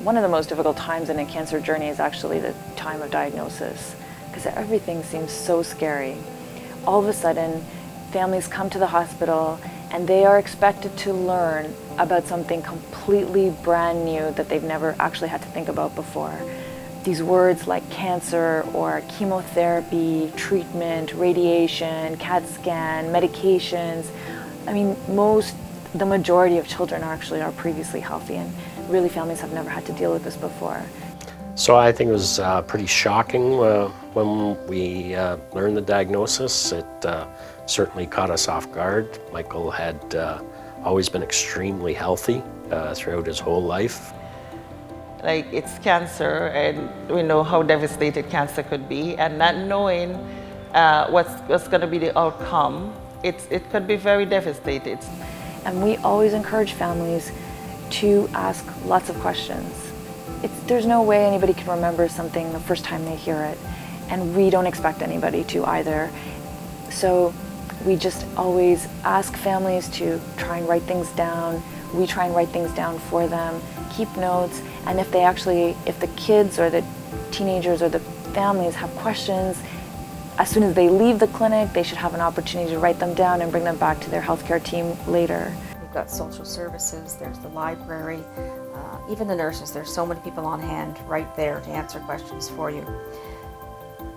One of the most difficult times in a cancer journey is actually the time of diagnosis, because everything seems so scary. All of a sudden, families come to the hospital and they are expected to learn about something completely brand new that they've never actually had to think about before. These words like cancer or chemotherapy, treatment, radiation, CAT scan, medications. I mean, the majority of children are previously healthy, and really families have never had to deal with this before. So I think it was pretty shocking when we learned the diagnosis. It certainly caught us off guard. Michael had always been extremely healthy throughout his whole life. Like, it's cancer, and we know how devastated cancer could be, and not knowing what's going to be the outcome, it could be very devastating. And we always encourage families to ask lots of questions. There's no way anybody can remember something the first time they hear it, and we don't expect anybody to either. So we just always ask families to try and write things down. We try and write things down for them, keep notes, and if the kids or the teenagers or the families have questions, as soon as they leave the clinic, they should have an opportunity to write them down and bring them back to their healthcare team later. We've got social services, there's the library, even the nurses. There's so many people on hand right there to answer questions for you.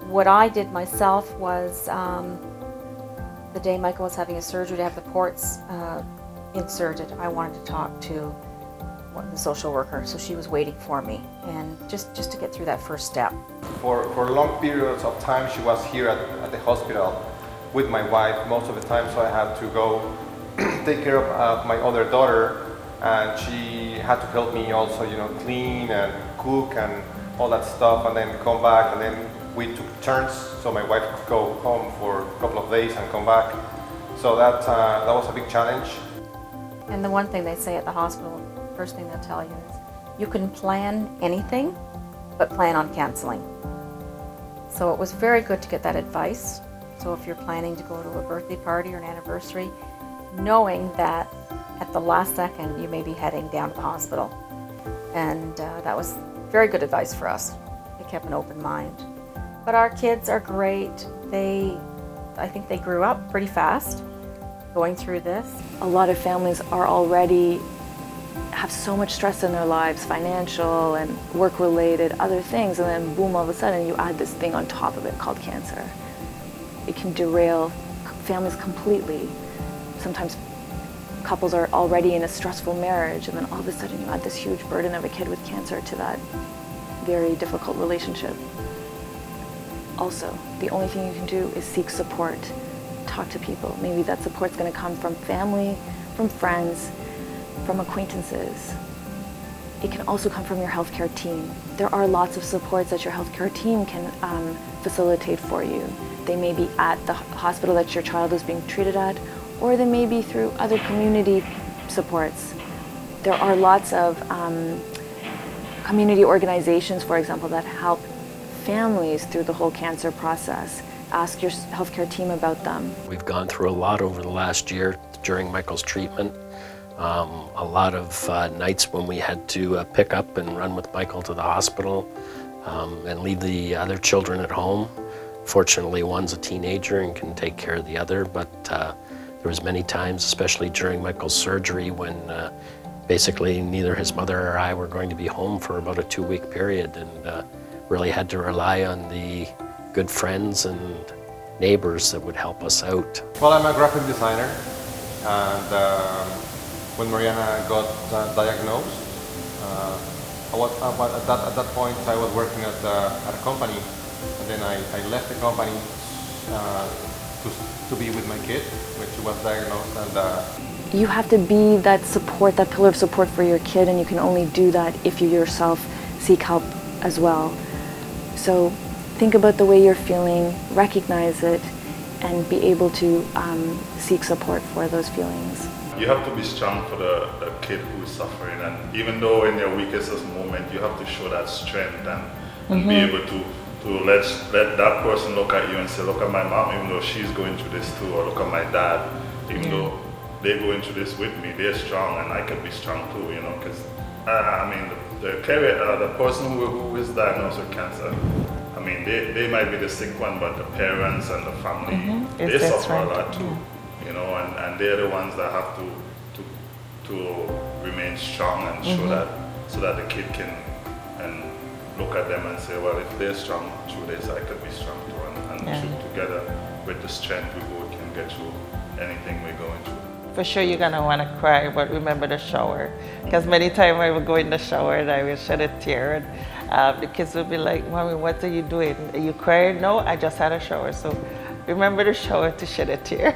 What I did myself was, the day Michael was having his surgery to have the ports inserted, I wanted to talk to the social worker, so she was waiting for me, and just to get through that first step. For long periods of time, she was here at the hospital with my wife most of the time, so I had to go take care of my other daughter, and she had to help me also, clean and cook and all that stuff, and then come back, and then we took turns, so my wife could go home for a couple of days and come back. So that was a big challenge. And the one thing they say at the hospital, first thing they'll tell you is, you can plan anything, but plan on canceling. So it was very good to get that advice. So if you're planning to go to a birthday party or an anniversary, knowing that at the last second you may be heading down to the hospital. And that was very good advice for us. It kept an open mind. But our kids are great. I think they grew up pretty fast going through this. A lot of families have so much stress in their lives, financial and work-related, other things, and then boom, all of a sudden you add this thing on top of it called cancer. It can derail families completely. Sometimes couples are already in a stressful marriage, and then all of a sudden you add this huge burden of a kid with cancer to that very difficult relationship. Also, the only thing you can do is seek support. Talk to people. Maybe that support's going to come from family, from friends, from acquaintances. It can also come from your healthcare team. There are lots of supports that your healthcare team can facilitate for you. They may be at the hospital that your child is being treated at, or they may be through other community supports. There are lots of community organizations, for example, that help families through the whole cancer process. Ask your healthcare team about them. We've gone through a lot over the last year during Michael's treatment. A lot of nights when we had to pick up and run with Michael to the hospital and leave the other children at home. Fortunately, one's a teenager and can take care of the other, but there was many times, especially during Michael's surgery, when basically neither his mother or I were going to be home for about a 2-week period, and really had to rely on the good friends and neighbors that would help us out. Well, I'm a graphic designer, and when Mariana got diagnosed, at that point I was working at a company, and then I left the company to be with my kid when she was diagnosed. And you have to be that support, that pillar of support for your kid, and you can only do that if you yourself seek help as well. So think about the way you're feeling, recognize it, and be able to seek support for those feelings. You have to be strong for the kid who is suffering, and even though in your weakest moment, you have to show that strength and be able to let that person look at you and say, look at my mom, even though she's going through this too, or look at my dad, even though they're going through this with me, they're strong and I can be strong too, because I mean, the person who is diagnosed with cancer, I mean, they might be the sick one, but the parents and the family, they Yes, that's suffer a right. lot too, you know, and they're the ones that have to remain strong and show that, so that the kid can and look at them and say, well, if they're strong through this, I could be strong too, and together with the strength we both can get through anything we're going through. For sure you're gonna wanna cry, but remember the shower. Because many times I would go in the shower and I will shed a tear, and the kids will be like, Mommy, what are you doing? Are you crying? No, I just had a shower. So remember the shower to shed a tear.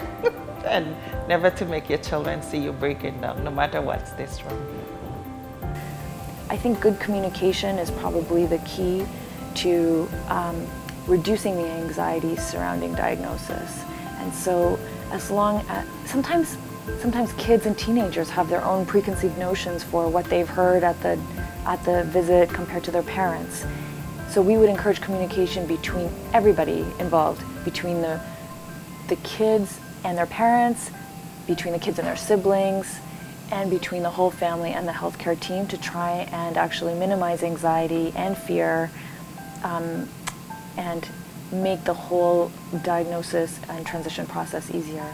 And never to make your children see you breaking down, no matter what's this wrong. I think good communication is probably the key to reducing the anxiety surrounding diagnosis. And so as long as, sometimes kids and teenagers have their own preconceived notions for what they've heard at the visit compared to their parents. So we would encourage communication between everybody involved, between the kids and their parents, between the kids and their siblings, and between the whole family and the healthcare team to try and actually minimize anxiety and fear and make the whole diagnosis and transition process easier.